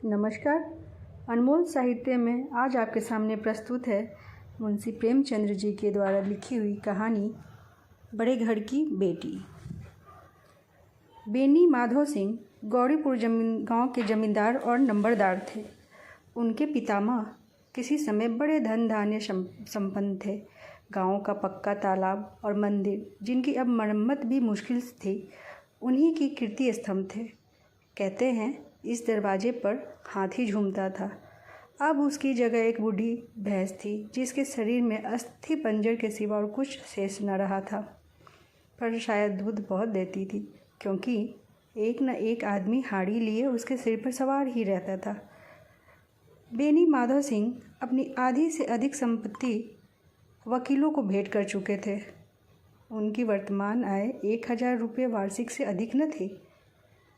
नमस्कार। अनमोल साहित्य में आज आपके सामने प्रस्तुत है मुंशी प्रेमचंद्र जी के द्वारा लिखी हुई कहानी बड़े घर की बेटी। बेनी माधव सिंह गौरीपुर गांव के जमींदार और नंबरदार थे। उनके पितामह किसी समय बड़े धन धान्य संपन्न थे। गांव का पक्का तालाब और मंदिर, जिनकी अब मरम्मत भी मुश्किल थी, उन्हीं की कीर्ति स्तंभ थे। कहते हैं इस दरवाजे पर हाथी झूमता था। अब उसकी जगह एक बूढ़ी भैंस थी, जिसके शरीर में अस्थि पंजर के सिवा और कुछ शेष न रहा था, पर शायद दूध बहुत देती थी, क्योंकि एक न एक आदमी हाड़ी लिए उसके सिर पर सवार ही रहता था। बेनी माधव सिंह अपनी आधी से अधिक संपत्ति वकीलों को भेंट कर चुके थे। उनकी वर्तमान आय 1000 रुपये वार्षिक से अधिक न थी।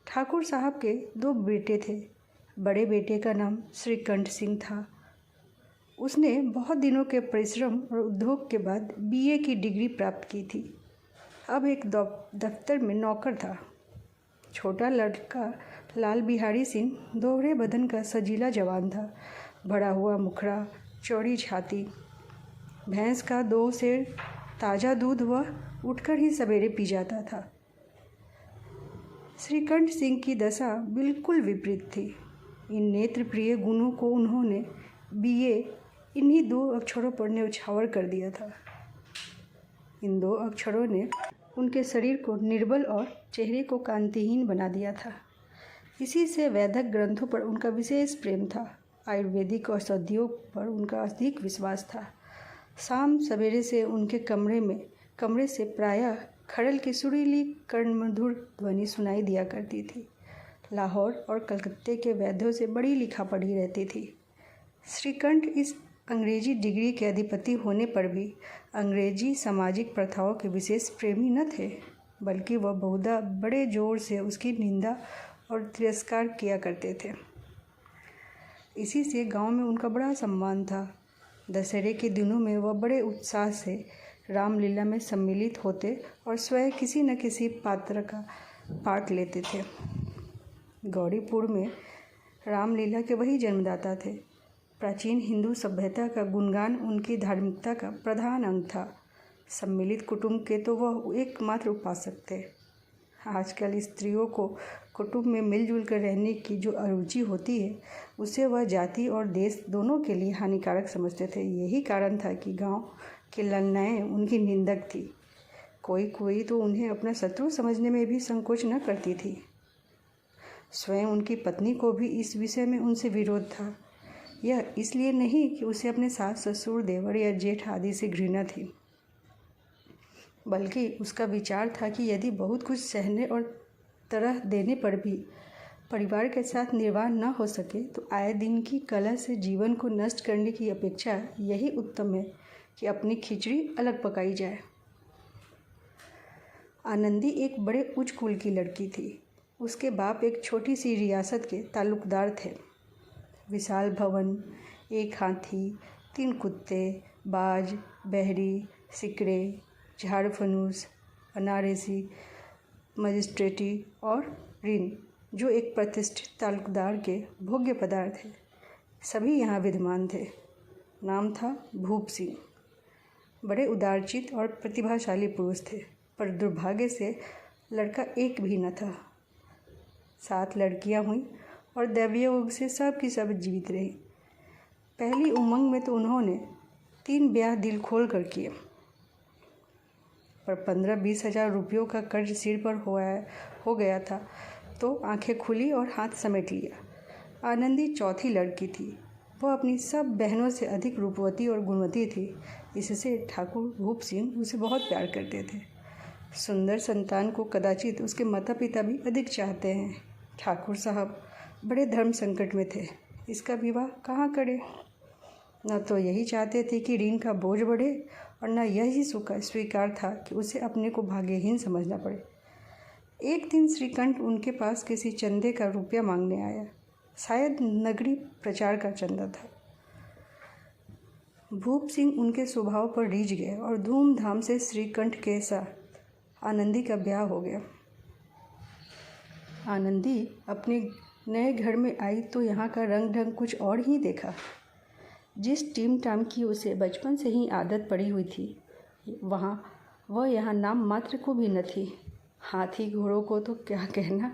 ठाकुर साहब के 2 बेटे थे। बड़े बेटे का नाम श्रीकंठ सिंह था। उसने बहुत दिनों के परिश्रम और उद्योग के बाद बीए की डिग्री प्राप्त की थी। अब एक दफ्तर में नौकर था। छोटा लड़का लाल बिहारी सिंह दोहरे बदन का सजीला जवान था। भरा हुआ मुखड़ा, चौड़ी छाती। भैंस का 2 सेर ताज़ा दूध वह उठकर ही सवेरे पी जाता था। श्रीकंठ सिंह की दशा बिल्कुल विपरीत थी। इन नेत्र प्रिय गुणों को उन्होंने बीए इन्हीं 2 अक्षरों पर न्यौछावर कर दिया था। इन 2 अक्षरों ने उनके शरीर को निर्बल और चेहरे को कांतिहीन बना दिया था। इसी से वैदिक ग्रंथों पर उनका विशेष प्रेम था। आयुर्वेदिक औषधियों पर उनका अधिक विश्वास था। शाम सवेरे से उनके कमरे से प्रायः खड़ल की सुरीली कर्णमधुर ध्वनि सुनाई दिया करती थी। लाहौर और कलकत्ते के वैद्यों से बड़ी लिखा पढ़ी रहती थी। श्रीकंठ इस अंग्रेजी डिग्री के अधिपति होने पर भी अंग्रेजी सामाजिक प्रथाओं के विशेष प्रेमी न थे, बल्कि वह बहुधा बड़े जोर से उसकी निंदा और तिरस्कार किया करते थे। इसी से गांव में उनका बड़ा सम्मान था। दशहरे के दिनों में वह बड़े उत्साह से रामलीला में सम्मिलित होते और स्वयं किसी न किसी पात्र का पाठ लेते थे। गौरीपुर में रामलीला के वही जन्मदाता थे। प्राचीन हिंदू सभ्यता का गुणगान उनकी धार्मिकता का प्रधान अंग था। सम्मिलित कुटुंब के तो वह एकमात्र उपासक थे। आजकल स्त्रियों को कुटुंब में मिलजुल कर रहने की जो अरुचि होती है, उसे वह जाति और देश दोनों के लिए हानिकारक समझते थे। यही कारण था कि गांव की ललनाएँ उनकी निंदक थी। कोई तो उन्हें अपना शत्रु समझने में भी संकोच न करती थी। स्वयं उनकी पत्नी को भी इस विषय में उनसे विरोध था। यह इसलिए नहीं कि उसे अपने सास ससुर, देवर या जेठ आदि से घृणा थी, बल्कि उसका विचार था कि यदि बहुत कुछ सहने और तरह देने पर भी परिवार के साथ निर्वाह न हो सके, तो आए दिन की कलह से जीवन को नष्ट करने की अपेक्षा यही उत्तम है कि अपनी खिचड़ी अलग पकाई जाए। आनंदी एक बड़े उच्च कुल की लड़की थी। उसके बाप एक छोटी सी रियासत के ताल्लुकदार थे। विशाल भवन, 1 हाथी, 3 कुत्ते, बाज, बहरी, सिकरे, झाड़फनूस, अनारेसी, मजिस्ट्रेटी और ऋण, जो एक प्रतिष्ठित ताल्लुकदार के भोग्य पदार्थ थे, सभी यहाँ विद्यमान थे। नाम था भूप सिंह। बड़े उदारचित्त और प्रतिभाशाली पुरुष थे, पर दुर्भाग्य से लड़का एक भी न था। 7 लड़कियां हुईं और दैवीय योग से सब की सब जीवित रही। पहली उमंग में तो उन्होंने 3 ब्याह दिल खोल कर किए, पर 15-20 हज़ार रुपयों का कर्ज सिर पर हो गया था, तो आंखें खुली और हाथ समेट लिया। आनंदी चौथी लड़की थी। वह अपनी सब बहनों से अधिक रूपवती और गुणवती थी। इससे ठाकुर भूप सिंह उसे बहुत प्यार करते थे। सुंदर संतान को कदाचित उसके माता पिता भी अधिक चाहते हैं। ठाकुर साहब बड़े धर्म संकट में थे। इसका विवाह कहाँ करें? न तो यही चाहते थे कि ऋण का बोझ बढ़े, और न यही स्वीकार था कि उसे अपने को भाग्यहीन समझना पड़े। एक दिन श्रीकंठ उनके पास किसी चंदे का रुपया मांगने आया। शायद नगरी प्रचार का चंदा था। भूप सिंह उनके स्वभाव पर रीझ गए और धूमधाम से श्रीकंठ के साथ आनंदी का ब्याह हो गया। आनंदी अपने नए घर में आई तो यहाँ का रंग ढंग कुछ और ही देखा। जिस टीम टाम की उसे बचपन से ही आदत पड़ी हुई थी वह यहाँ नाम मात्र को भी न थी। हाथी घोड़ों को तो क्या कहना,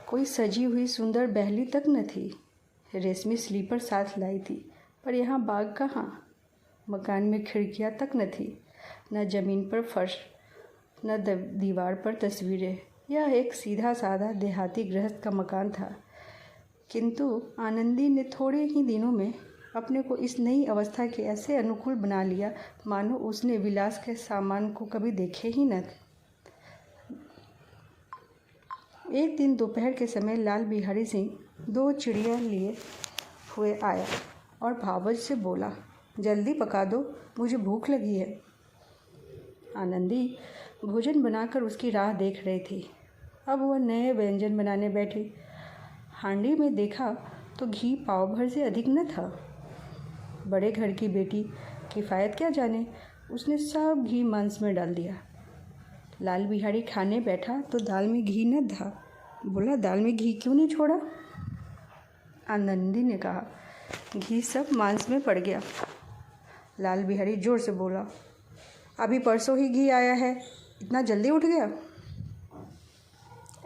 कोई सजी हुई सुंदर बहली तक न थी। रेशमी स्लीपर साथ लाई थी, पर यहाँ बाग कहाँ। मकान में खिड़कियाँ तक न थी, न ज़मीन पर फर्श, न दीवार पर तस्वीरें। यह एक सीधा साधा देहाती गृहस्थ का मकान था, किंतु आनंदी ने थोड़े ही दिनों में अपने को इस नई अवस्था के ऐसे अनुकूल बना लिया मानो उसने विलास के सामान को कभी देखे ही न थे। एक दिन दोपहर के समय लाल बिहारी सिंह 2 चिड़िया लिए हुए आया और भावज से बोला, जल्दी पका दो, मुझे भूख लगी है। आनंदी भोजन बनाकर उसकी राह देख रही थी। अब वह नए व्यंजन बनाने बैठी। हांडी में देखा तो घी पाव भर से अधिक न था। बड़े घर की बेटी किफ़ायत क्या जाने, उसने सब घी मांस में डाल दिया। लाल बिहारी खाने बैठा तो दाल में घी न था। बोला, दाल में घी क्यों नहीं छोड़ा? आनंदी ने कहा, घी सब मांस में पड़ गया। लाल बिहारी जोर से बोला, अभी परसों ही घी आया है, इतना जल्दी उठ गया?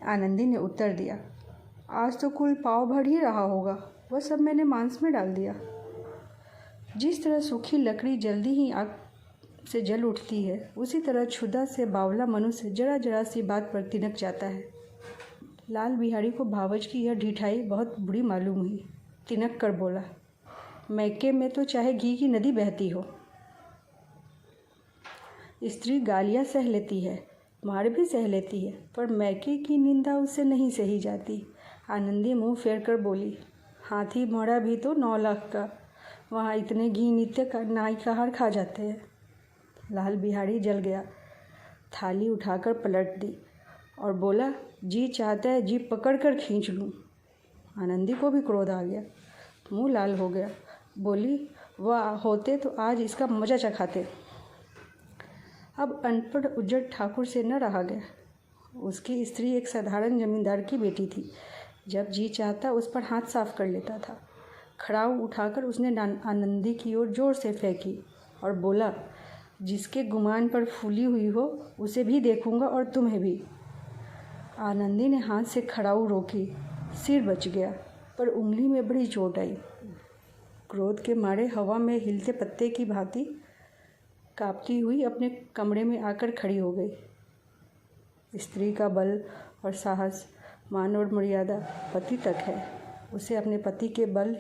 आनंदी ने उत्तर दिया, आज तो कुल पाव भर ही रहा होगा, वह सब मैंने मांस में डाल दिया। जिस तरह सूखी लकड़ी जल्दी ही आग से जल उठती है, उसी तरह क्षुधा से बावला मनुष्य जरा जरा सी बात पर तिनक जाता है। लाल बिहारी को भावज की यह ढिठाई बहुत बुरी मालूम हुई। तिनक कर बोला, मैके में तो चाहे घी की नदी बहती हो, स्त्री गालियाँ सह लेती है, मार भी सह लेती है, पर मैके की निंदा उससे नहीं सही जाती। आनंदी मुंह फेर कर बोली, हाथी मरा भी तो 9 लाख का, वहाँ इतने घी नित्य का नाई का हार खा जाते हैं। लाल बिहारी जल गया, थाली उठाकर पलट दी और बोला, जी चाहता है जीभ पकड़ कर खींच लूँ। आनंदी को भी क्रोध आ गया, मुंह लाल हो गया। बोली, वाह होते तो आज इसका मजा चखाते। अब अनपढ़ उज्जड़ ठाकुर से न रहा गया। उसकी स्त्री एक साधारण जमींदार की बेटी थी। जब जी चाहता उस पर हाथ साफ कर लेता था। खड़ाऊ उठाकर उसने आनंदी की ओर जोर से फेंकी और बोला, जिसके गुमान पर फूली हुई हो उसे भी देखूंगा और तुम्हें भी। आनंदी ने हाथ से खड़ाऊ रोकी, सिर बच गया, पर उंगली में बड़ी चोट आई। क्रोध के मारे हवा में हिलते पत्ते की भांति कांपती हुई अपने कमरे में आकर खड़ी हो गई। स्त्री का बल और साहस, मान और मर्यादा पति तक है। उसे अपने पति के बल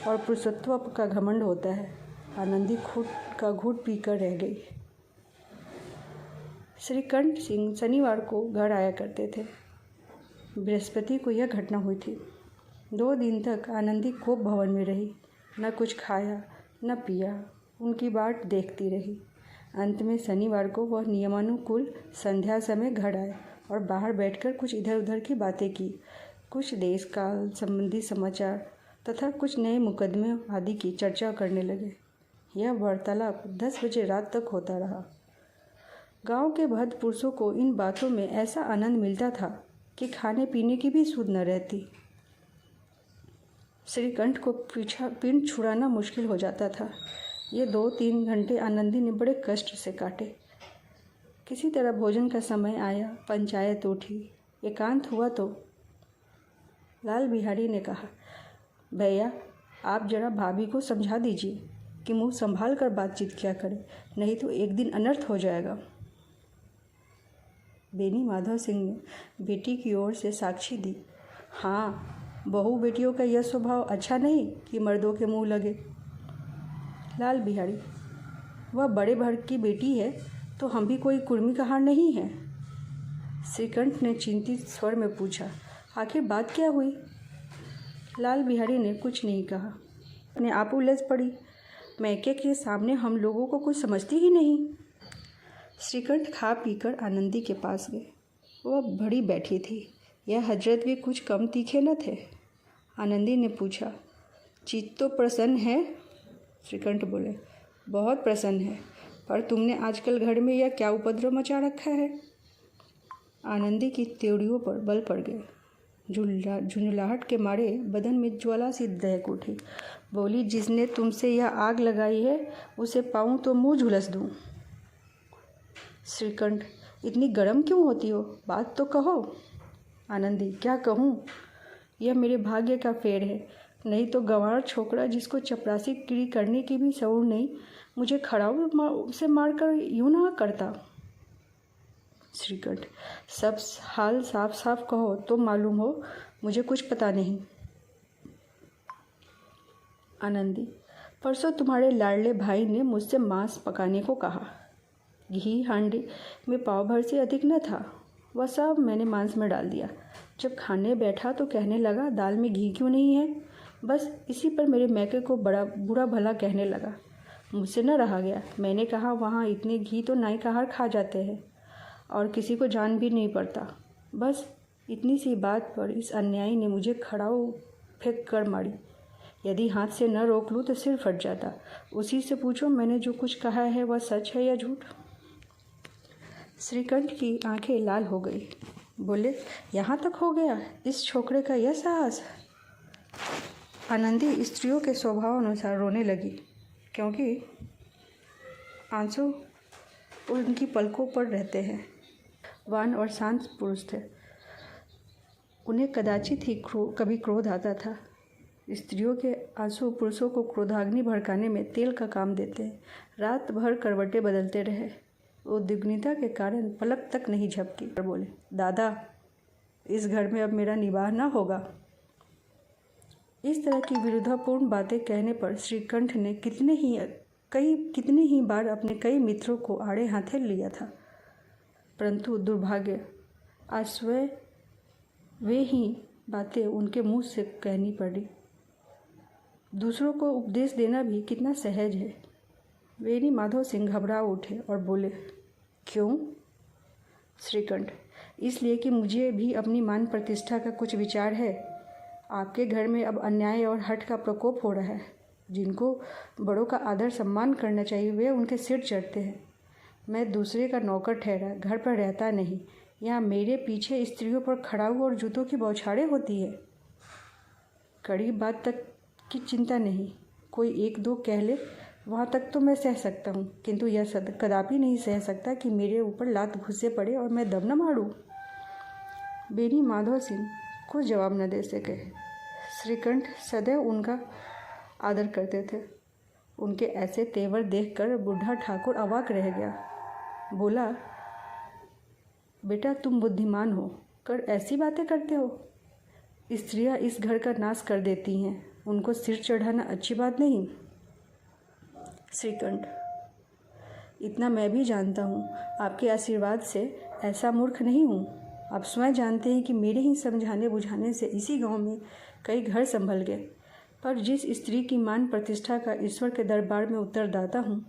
और पुरुषत्व का घमंड होता है। आनंदी खुद का घूंट पीकर रह गई। श्रीकंठ सिंह शनिवार को घर आया करते थे। बृहस्पति को यह घटना हुई थी। 2 दिन तक आनंदी कोप भवन में रही, न कुछ खाया न पिया, उनकी बाट देखती रही। अंत में शनिवार को वह नियमानुकूल संध्या समय घर आए और बाहर बैठकर कुछ इधर उधर की बातें की। कुछ देश काल संबंधी समाचार तथा कुछ नए मुकदमे आदि की चर्चा करने लगे। यह वार्तालाप 10 बजे रात तक होता रहा। गांव के भद्र पुरुषों को इन बातों में ऐसा आनंद मिलता था कि खाने पीने की भी सुध न रहती। श्रीकंठ को पिंड छुड़ाना मुश्किल हो जाता था। ये 2-3 घंटे आनंदी ने बड़े कष्ट से काटे। किसी तरह भोजन का समय आया, पंचायत उठी, एकांत हुआ तो लाल बिहारी ने कहा, भैया आप जरा भाभी को समझा दीजिए कि मुंह संभाल कर बातचीत किया करे, नहीं तो एक दिन अनर्थ हो जाएगा। बेनी माधव सिंह ने बेटी की ओर से साक्षी दी, हाँ बहू बेटियों का यह स्वभाव अच्छा नहीं कि मर्दों के मुंह लगे। लाल बिहारी, वह बड़े भर की बेटी है तो हम भी कोई कुर्मी का हार नहीं है। श्रीकंठ ने चिंतित स्वर में पूछा, आखिर बात क्या हुई? लाल बिहारी ने कुछ नहीं कहा, अपने आप उलझ पड़ी। मैके के सामने हम लोगों को कुछ समझती ही नहीं। श्रीकंठ खा पीकर आनंदी के पास गए। वह बड़ी बैठी थी। यह हजरत भी कुछ कम तीखे न थे। आनंदी ने पूछा, चित्त तो प्रसन्न है? श्रीकंठ बोले, बहुत प्रसन्न है, पर तुमने आजकल घर में यह क्या उपद्रव मचा रखा है? आनंदी की त्योड़ियों पर बल पड़ गए। झुंझुलाहट के मारे बदन में ज्वाला सी दहक उठी। बोली, जिसने तुमसे यह आग लगाई है उसे पाऊँ तो मुँह झुलस दूँ। श्रीकंठ, इतनी गर्म क्यों होती हो? बात तो कहो। आनंदी, क्या कहूँ? यह मेरे भाग्य का फेर है, नहीं तो गंवार छोकरा जिसको चपरासी गिरी करने की भी शऊर नहीं, मुझे खड़ाऊ से मारकर यूं ना करता। श्रीकंठ, सब हाल साफ साफ कहो तो मालूम हो, मुझे कुछ पता नहीं। आनंदी, परसों तुम्हारे लाडले भाई ने मुझसे मांस पकाने को कहा। घी हांडी में पाव भर से अधिक न था, वह सब मैंने मांस में डाल दिया। जब खाने बैठा तो कहने लगा, दाल में घी क्यों नहीं है? बस इसी पर मेरे मैके को बड़ा बुरा भला कहने लगा। मुझसे न रहा गया। मैंने कहा, वहाँ इतने घी तो नाई कहार खा जाते हैं और किसी को जान भी नहीं पड़ता। बस इतनी सी बात पर इस अन्यायी ने मुझे खड़ाऊ फेंक कर मारी। यदि हाथ से न रोक लूँ तो सिर फट जाता। उसी से पूछो, मैंने जो कुछ कहा है वह सच है या झूठ? श्रीकंठ की आंखें लाल हो गई। बोले, यहाँ तक हो गया इस छोकरे का यह साहस? आनंदी स्त्रियों के स्वभाव अनुसार रोने लगी, क्योंकि आंसू उनकी पलकों पर रहते हैं। वान और शांत पुरुष थे, उन्हें कदाचित ही कभी क्रोध आता था। स्त्रियों के आंसू पुरुषों को क्रोधाग्नि भड़काने में तेल का काम देते हैं। रात भर करवटें बदलते रहे, उद्विग्नता के कारण पलक तक नहीं झपकी। बोले, दादा, इस घर में अब मेरा निवाह न होगा। इस तरह की विरोधापूर्ण बातें कहने पर श्रीकंठ ने कितने ही बार अपने कई मित्रों को आड़े हाथे लिया था, परंतु दुर्भाग्य आज स्वयं वे ही बातें उनके मुंह से कहनी पड़ी। दूसरों को उपदेश देना भी कितना सहज है। बेनी माधव सिंह घबरा उठे और बोले, क्यों? श्रीकंठ, इसलिए कि मुझे भी अपनी मान प्रतिष्ठा का कुछ विचार है। आपके घर में अब अन्याय और हठ का प्रकोप हो रहा है। जिनको बड़ों का आदर सम्मान करना चाहिए वे उनके सिर चढ़ते हैं। मैं दूसरे का नौकर ठहरा घर पर रहता नहीं। यहाँ मेरे पीछे स्त्रियों पर खड़ाऊ और जूतों की बौछारें होती है। कड़ी बात तक की चिंता नहीं, कोई एक दो कह ले वहाँ तक तो मैं सह सकता हूँ, किंतु यह कदापि नहीं सह सकता कि मेरे ऊपर लात घुसे पड़े और मैं दम न मारूँ। बेनी माधव सिंह कुछ जवाब न दे सके। श्रीकंठ सदैव उनका आदर करते थे। उनके ऐसे तेवर देखकर बूढ़ा ठाकुर अवाक रह गया। बोला, बेटा, तुम बुद्धिमान हो कर ऐसी बातें करते हो? स्त्रियां इस घर का नाश कर देती हैं, उनको सिर चढ़ाना अच्छी बात नहीं। श्रीकंठ, इतना मैं भी जानता हूँ, आपके आशीर्वाद से ऐसा मूर्ख नहीं हूँ। आप स्वयं जानते हैं कि मेरे ही समझाने बुझाने से इसी गांव में कई घर संभल गए, पर जिस स्त्री की मान प्रतिष्ठा का ईश्वर के दरबार में उत्तरदाता हूँ,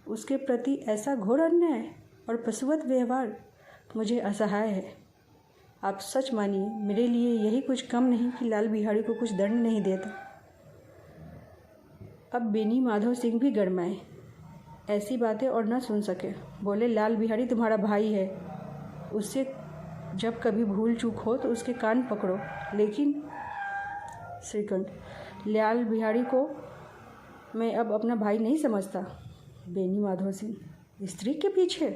उसके प्रति ऐसा घोर अन्याय और पशुवत व्यवहार मुझे असहाय है। आप सच मानिए, मेरे लिए यही कुछ कम नहीं कि लाल बिहारी को कुछ दंड नहीं देता। अब बेनी माधव सिंह भी गरमाए, ऐसी बातें और न सुन सके। बोले, लाल बिहारी तुम्हारा भाई है, उससे जब कभी भूल चूक हो तो उसके कान पकड़ो। लेकिन श्रीकंठ, लाल बिहारी को मैं अब अपना भाई नहीं समझता। बेनी माधव सिंह, स्त्री के पीछे?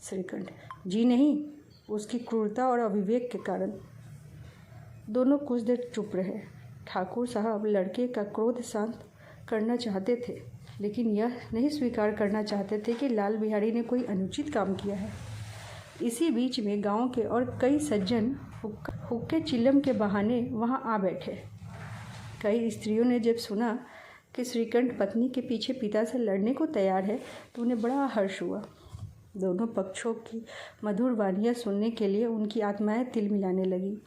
श्रीकंठ, जी नहीं, उसकी क्रूरता और अविवेक के कारण। दोनों कुछ देर चुप रहे। ठाकुर साहब लड़के का क्रोध शांत करना चाहते थे, लेकिन यह नहीं स्वीकार करना चाहते थे कि लाल बिहारी ने कोई अनुचित काम किया है। इसी बीच में गांव के और कई सज्जन हुक्के चिल्लम के बहाने वहां आ बैठे। कई स्त्रियों ने जब सुना कि श्रीकंठ पत्नी के पीछे पिता से लड़ने को तैयार है तो उन्हें बड़ा हर्ष हुआ। दोनों पक्षों की मधुर वाणियाँ सुनने के लिए उनकी आत्माएं तिल मिलाने लगी।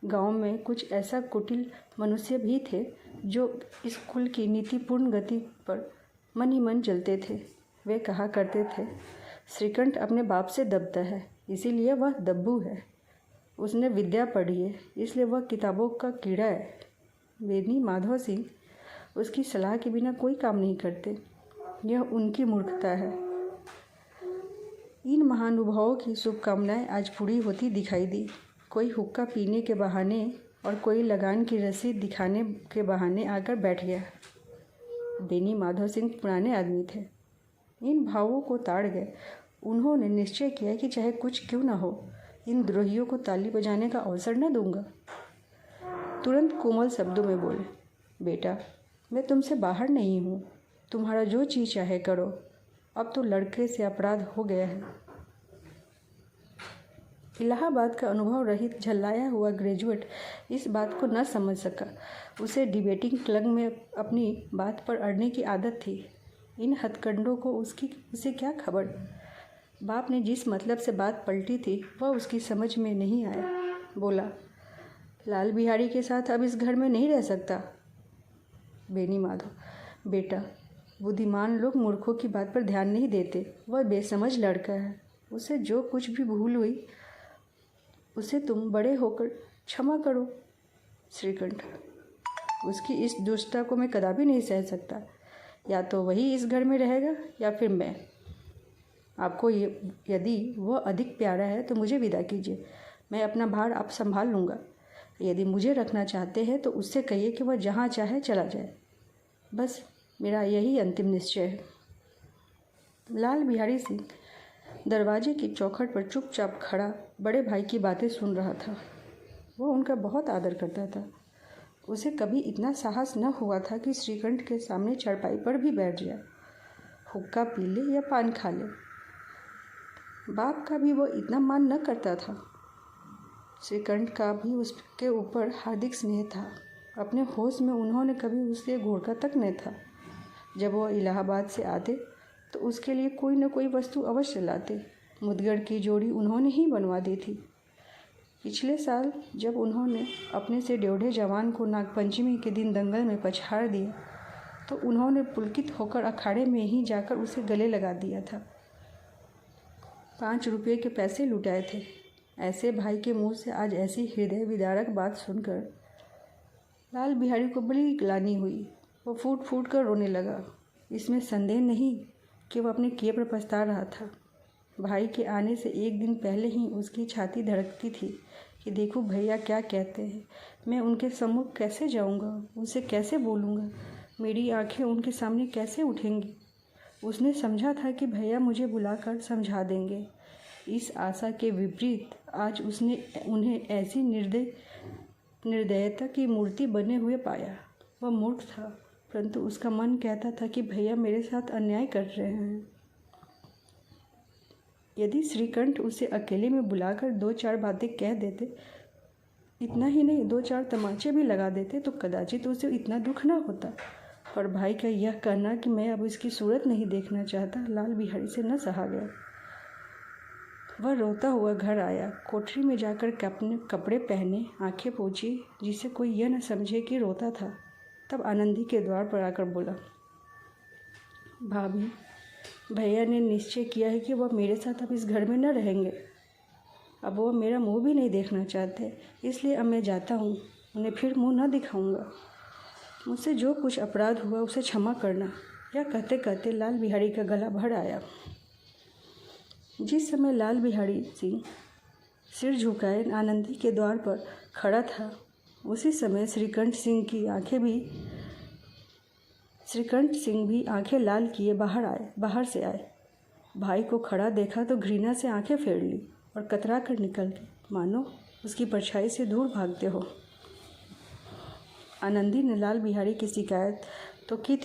गांव में कुछ ऐसा कुटिल मनुष्य भी थे जो इस कुल की नीतिपूर्ण गति पर मन ही मन जलते थे। वे कहा करते थे, श्रीकंठ अपने बाप से दबता है, इसीलिए वह दब्बू है। उसने विद्या पढ़ी है, इसलिए वह किताबों का कीड़ा है। बेनी माधव सिंह उसकी सलाह के बिना कोई काम नहीं करते। यह उनकी मूर्खता है। इन महानुभावों की शुभकामनाएं आज पूरी होती दिखाई दी। कोई हुक्का पीने के बहाने और कोई लगान की रसीद दिखाने के बहाने आकर बैठ गया। बेनी माधव सिंह पुराने आदमी थे, इन भावों को ताड़ गए। उन्होंने निश्चय किया कि चाहे कुछ क्यों न हो, इन द्रोहियों को ताली बजाने का अवसर न दूंगा। तुरंत कोमल शब्दों में बोले, बेटा मैं तुमसे बाहर नहीं हूँ, तुम्हारा जो चीज़ चाहे करो, अब तो लड़के से अपराध हो गया है। इलाहाबाद का अनुभव रहित झल्लाया हुआ ग्रेजुएट इस बात को न समझ सका। उसे डिबेटिंग क्लब में अपनी बात पर अड़ने की आदत थी। इन हथकंडों को उसे क्या खबर। बाप ने जिस मतलब से बात पलटी थी वह उसकी समझ में नहीं आया। बोला, लाल बिहारी के साथ अब इस घर में नहीं रह सकता। बेनी माधव, बेटा बुद्धिमान लोग मूर्खों की बात पर ध्यान नहीं देते। वह बेसमझ लड़का है, उसे जो कुछ भी भूल हुई उसे तुम बड़े होकर क्षमा करो। श्रीकंठ, उसकी इस दुष्टता को मैं कदापि नहीं सह सकता। या तो वही इस घर में रहेगा या फिर मैं। आपको यदि वह अधिक प्यारा है तो मुझे विदा कीजिए, मैं अपना भार आप संभाल लूँगा। यदि मुझे रखना चाहते हैं तो उससे कहिए कि वह जहाँ चाहे चला जाए। बस मेरा यही अंतिम निश्चय है। लाल बिहारी सिंह दरवाजे की चौखट पर चुपचाप खड़ा बड़े भाई की बातें सुन रहा था। वो उनका बहुत आदर करता था। उसे कभी इतना साहस न हुआ था कि श्रीकंठ के सामने चारपाई पर भी बैठ जाए, हुक्का पी ले या पान खा ले। बाप का भी वो इतना मान न करता था। श्रीकंठ का भी उसके ऊपर हार्दिक स्नेह था। अपने होश में उन्होंने कभी उसे घोड़का तक नहीं था। जब वह इलाहाबाद से आते तो उसके लिए कोई न कोई वस्तु अवश्य लाते। मुदगड़ की जोड़ी उन्होंने ही बनवा दी थी। पिछले साल जब उन्होंने अपने से ड्योढ़े जवान को नागपंचमी के दिन दंगल में पछाड़ दिया तो उन्होंने पुलकित होकर अखाड़े में ही जाकर उसे गले लगा दिया था। 5 रुपये के पैसे लुटाए थे। ऐसे भाई के मुंह से आज ऐसी हृदय विदारक बात सुनकर लाल बिहारी को बड़ी ग्लानि हुई। वो फूट फूट कर रोने लगा। इसमें संदेह नहीं कि वह अपने किए पर पछता रहा था। भाई के आने से एक दिन पहले ही उसकी छाती धड़कती थी कि देखूं भैया क्या कहते हैं, मैं उनके सम्मुख कैसे जाऊंगा, उनसे कैसे बोलूँगा, मेरी आंखें उनके सामने कैसे उठेंगी। उसने समझा था कि भैया मुझे बुलाकर समझा देंगे। इस आशा के विपरीत आज उसने उन्हें ऐसी निर्दयता की मूर्ति बने हुए पाया। वह मूर्ख था, परंतु उसका मन कहता था कि भैया मेरे साथ अन्याय कर रहे हैं। यदि श्रीकंठ उसे अकेले में बुलाकर 2-4 बातें कह देते, इतना ही नहीं 2-4 तमाचे भी लगा देते तो कदाचित उसे इतना दुख न होता। और भाई का यह कहना कि मैं अब इसकी सूरत नहीं देखना चाहता, लाल बिहारी से न सहा गया। वह रोता हुआ घर आया। कोठरी में जाकर कपड़े पहने, आंखें पोंछी, जिससे कोई यह न समझे कि रोता था। तब आनंदी के द्वार पर आकर बोला, भाभी, भैया ने निश्चय किया है कि वह मेरे साथ अब इस घर में न रहेंगे। अब वह मेरा मुंह भी नहीं देखना चाहते, इसलिए अब मैं जाता हूँ। उन्हें फिर मुंह न दिखाऊंगा। मुझसे जो कुछ अपराध हुआ उसे क्षमा करना। यह कहते कहते लाल बिहारी का गला भर आया। जिस समय लाल बिहारी सिंह सिर झुकाए आनंदी के द्वार पर खड़ा था, उसी समय श्रीकंठ सिंह भी आंखें लाल किए बाहर से आए। भाई को खड़ा देखा तो घृणा से आंखें फेर ली और कतरा कर निकल गए, मानो उसकी परछाई से दूर भागते हो। आनंदी ने लाल बिहारी की शिकायत तो की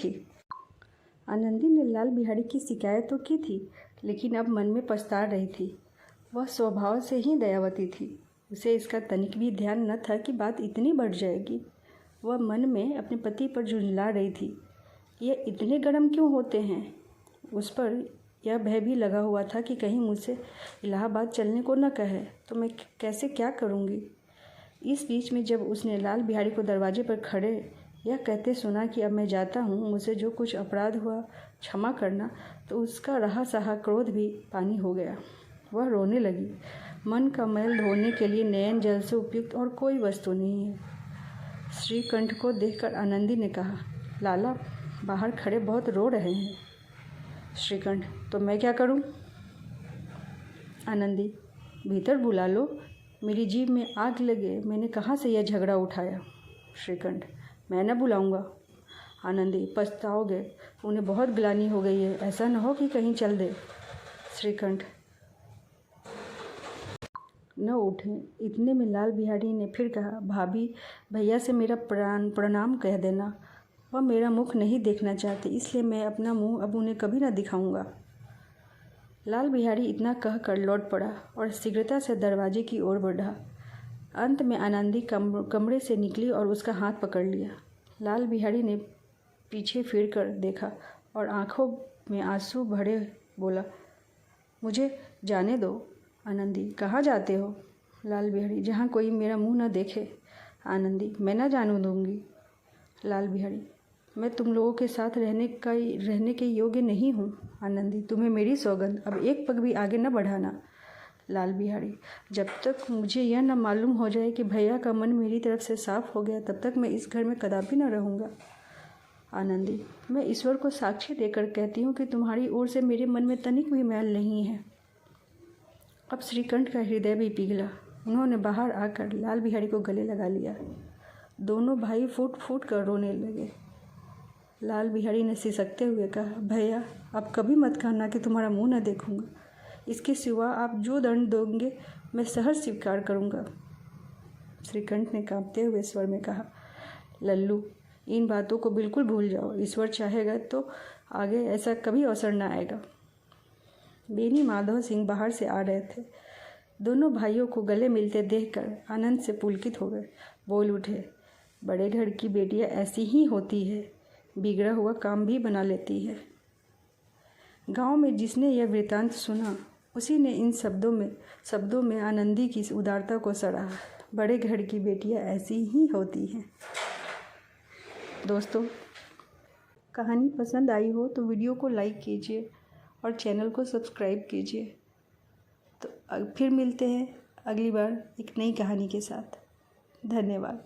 थी, लेकिन अब मन में पछता रही थी। वह स्वभाव से ही दयावती थी। उसे इसका तनिक भी ध्यान न था कि बात इतनी बढ़ जाएगी। वह मन में अपने पति पर झुंझला रही थी। ये इतने गर्म क्यों होते हैं। उस पर यह भय भी लगा हुआ था कि कहीं मुझसे इलाहाबाद चलने को न कहे तो मैं कैसे क्या करूँगी। इस बीच में जब उसने लाल बिहारी को दरवाजे पर खड़े यह कहते सुना कि अब मैं जाता हूँ, मुझसे जो कुछ अपराध हुआ क्षमा करना, तो उसका रहा सहा क्रोध भी पानी हो गया। वह रोने लगी। मन का मैल धोने के लिए नयन जल से उपयुक्त और कोई वस्तु नहीं है। श्रीकंठ को देखकर आनंदी ने कहा, लाला बाहर खड़े बहुत रो रहे हैं। श्रीकंठ, तो मैं क्या करूं? आनंदी, भीतर बुला लो। मेरी जीभ में आग लगे, मैंने कहाँ से यह झगड़ा उठाया। श्रीकंठ, मैं न बुलाऊंगा। आनंदी, पछताओगे, उन्हें बहुत ग्लानि हो गई है, ऐसा न हो कि कहीं चल दे। श्रीकंठ, न उठें। इतने में लाल बिहारी ने फिर कहा, भाभी, भैया से मेरा प्रणाम कह देना। वह मेरा मुख नहीं देखना चाहते, इसलिए मैं अपना मुंह अब उन्हें कभी न दिखाऊंगा। लाल बिहारी इतना कहकर लौट पड़ा और शीघ्रता से दरवाजे की ओर बढ़ा। अंत में आनंदी कमरे से निकली और उसका हाथ पकड़ लिया। लाल बिहारी ने पीछे फिर कर देखा और आंखों में आंसू भरे बोला, मुझे जाने दो। आनंदी, कहाँ जाते हो? लाल बिहारी, जहाँ कोई मेरा मुंह न देखे। आनंदी, मैं न जाने दूंगी। लाल बिहारी, मैं तुम लोगों के साथ रहने के योग्य नहीं हूँ। आनंदी, तुम्हें मेरी सौगंध, अब एक पग भी आगे न बढ़ाना। लाल बिहारी, जब तक मुझे यह न मालूम हो जाए कि भैया का मन मेरी तरफ से साफ हो गया, तब तक मैं इस घर में कदापि न रहूँगा। आनंदी, मैं ईश्वर को साक्षी देकर कहती हूँ कि तुम्हारी ओर से मेरे मन में तनिक भी मैल नहीं है। अब श्रीकंठ का हृदय भी पिघला। उन्होंने बाहर आकर लाल बिहारी को गले लगा लिया। दोनों भाई फूट फूट कर रोने लगे। लाल बिहारी ने सिसकते हुए कहा, भैया, आप कभी मत कहना कि तुम्हारा मुंह न देखूंगा। इसके सिवा आप जो दंड दोगे मैं सहर्ष स्वीकार करूंगा। श्रीकंठ ने कांपते हुए स्वर में कहा, लल्लू, इन बातों को बिल्कुल भूल जाओ। ईश्वर चाहेगा तो आगे ऐसा कभी अवसर न आएगा। बेनी माधव सिंह बाहर से आ रहे थे। दोनों भाइयों को गले मिलते देखकर आनंद से पुलकित हो गए। बोल उठे, बड़े घर की बेटियां ऐसी ही होती है, बिगड़ा हुआ काम भी बना लेती है। गांव में जिसने यह वृतांत सुना, उसी ने इन शब्दों में आनंदी की उदारता को सराहा। बड़े घर की बेटियां ऐसी ही होती हैं। दोस्तों, कहानी पसंद आई हो तो वीडियो को लाइक कीजिए और चैनल को सब्सक्राइब कीजिए। तो फिर मिलते हैं अगली बार एक नई कहानी के साथ। धन्यवाद।